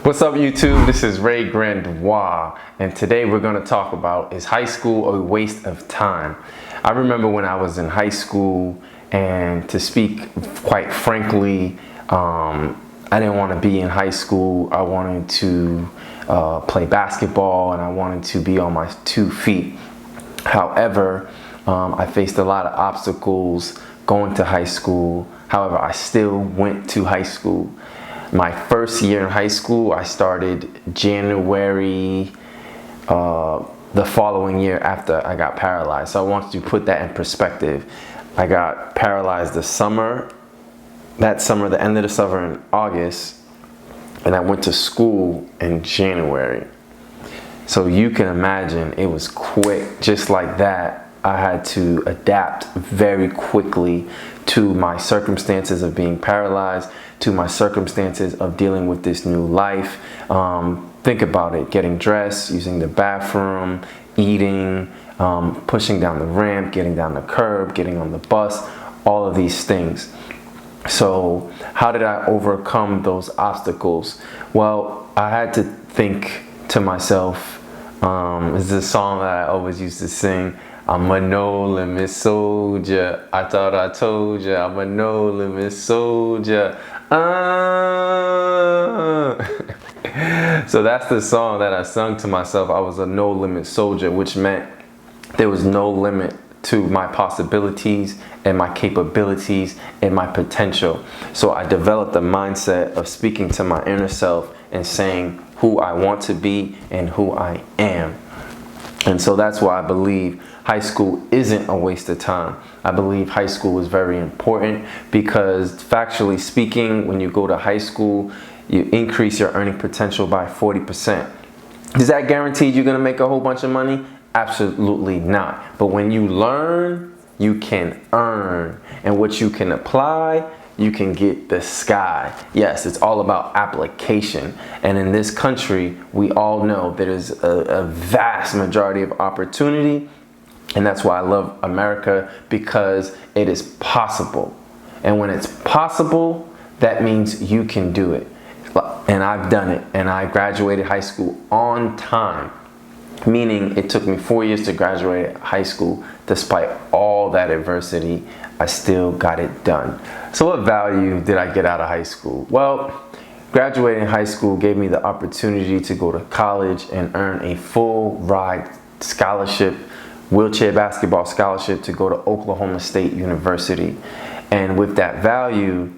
What's up, YouTube? This is Rey Grandoit, and today we're going to talk about, is high school a waste of time? I remember when I was in high school, and to speak quite frankly, I didn't want to be in high school. I wanted to play basketball, and I wanted to be on my 2 feet. However, I faced a lot of obstacles going to high school. However, I still went to high school. My first year in high school, I started January the following year after I got paralyzed. So I want to put that in perspective. I got paralyzed that summer, the end of the summer in August, and I went to school in January. So you can imagine it was quick. Just like that, I had to adapt very quickly to my circumstances of being paralyzed, to my circumstances of dealing with this new life. Think about it: getting dressed, using the bathroom, eating, pushing down the ramp, getting down the curb, getting on the bus, all of these things. So how did I overcome those obstacles? Well, I had to think to myself, this is a song that I always used to sing: I'm a no-limit soldier. I thought I told ya, I'm a no-limit soldier. So that's the song that I sung to myself. I was a no-limit soldier, which meant there was no limit to my possibilities and my capabilities and my potential. So I developed a mindset of speaking to my inner self and saying who I want to be and who I am. And so that's why I believe high school isn't a waste of time. I believe high school is very important because, factually speaking, when you go to high school, you increase your earning potential by 40%. Is that guaranteed you're going to make a whole bunch of money? Absolutely not. But when you learn, you can earn. And what you can apply, you can get the sky. Yes, it's all about application. And in this country, we all know there is a vast majority of opportunity. And that's why I love America, because it is possible. And when it's possible, that means you can do it. And I've done it. And I graduated high school on time. Meaning it took me 4 years to graduate high school. Despite all that adversity, I still got it done. So what value did I get out of high school? Well, graduating high school gave me the opportunity to go to college and earn a full ride scholarship, wheelchair basketball scholarship, to go to Oklahoma State University. And with that value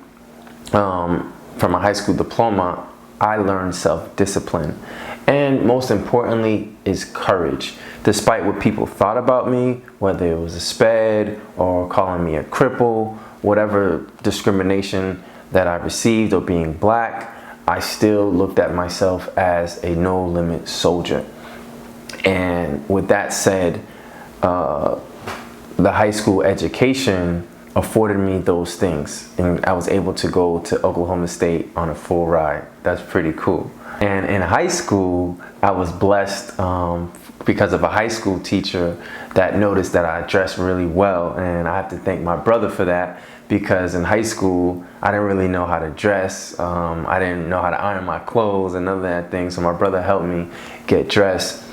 from a high school diploma, I learned self-discipline. And most importantly is courage. Despite what people thought about me, whether it was a sped or calling me a cripple, whatever discrimination that I received, or being black, I still looked at myself as a no-limit soldier. And with that said, the high school education afforded me those things, and I was able to go to Oklahoma State on a full ride. That's pretty cool. And in high school, I was blessed because of a high school teacher that noticed that I dressed really well, and I have to thank my brother for that, because in high school I didn't really know how to dress. I didn't know how to iron my clothes and none of that thing, so my brother helped me get dressed.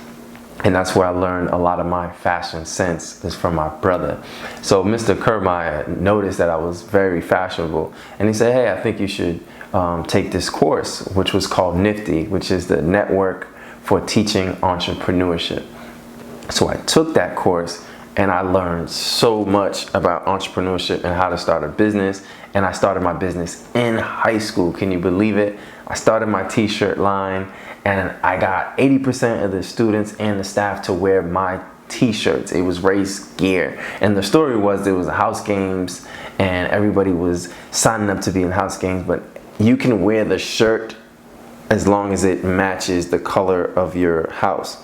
And that's where I learned a lot of my fashion sense, is from my brother. So Mr. Kermeyer noticed that I was very fashionable, and he said, hey, I think you should take this course, which was called NIFTY, which is the Network for Teaching Entrepreneurship. So I took that course, and I learned so much about entrepreneurship and how to start a business. And I started my business in high school. Can you believe it? I started my t-shirt line, and I got 80% of the students and the staff to wear my t-shirts. It was race gear. And the story was, there was house games and everybody was signing up to be in house games, but you can wear the shirt as long as it matches the color of your house.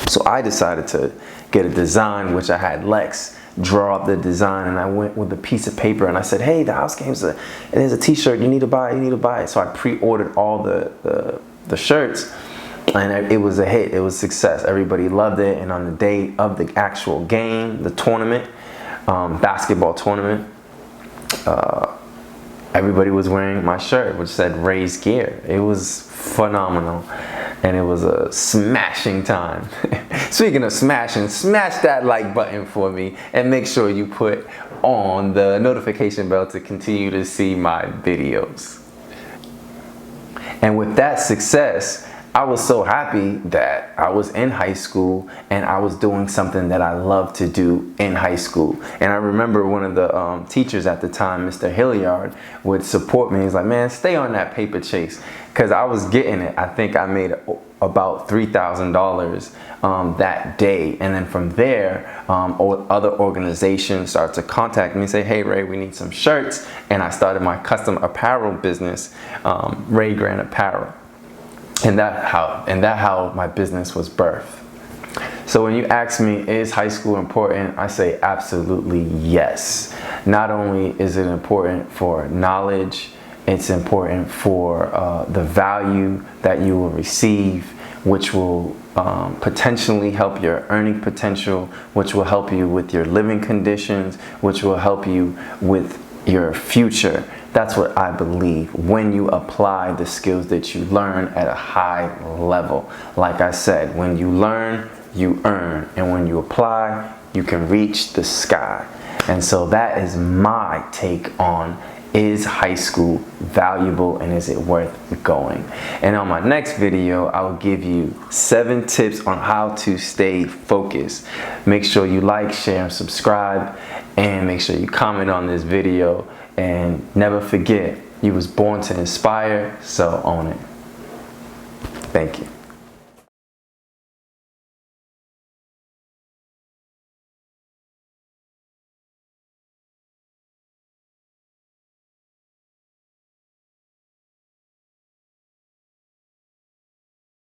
So I decided to get a design, which I had Lex draw up the design, and I went with a piece of paper and I said, hey, the house games, there's a t-shirt, you need to buy it. So I pre-ordered all the shirts, and it was a hit. It was a success. Everybody loved it. And on the day of the actual game, the tournament, basketball tournament, everybody was wearing my shirt, which said Rey's Gear. It was phenomenal, and it was a smashing time. Speaking of smashing, smash that like button for me, and make sure you put on the notification bell to continue to see my videos. And with that success, I was so happy that I was in high school and I was doing something that I loved to do in high school. And I remember one of the teachers at the time, Mr. Hilliard, would support me. He's like, man, stay on that paper chase. Because I was getting it. I think I made about $3,000 that day. And then from there, other organizations started to contact me and say, hey, Rey, we need some shirts. And I started my custom apparel business, Rey Grandoit Apparel. And that how my business was birthed. So when you ask me, is high school important? I say absolutely yes. Not only is it important for knowledge, it's important for the value that you will receive, which will potentially help your earning potential, which will help you with your living conditions, which will help you with your future. That's what I believe when you apply the skills that you learn at a high level. Like I said, when you learn, you earn. And when you apply, you can reach the sky. And so that is my take on, is high school valuable and is it worth going? And on my next video, I will give you 7 tips on how to stay focused. Make sure you like, share, and subscribe, and make sure you comment on this video. And never forget, you was born to inspire, so own it. Thank you.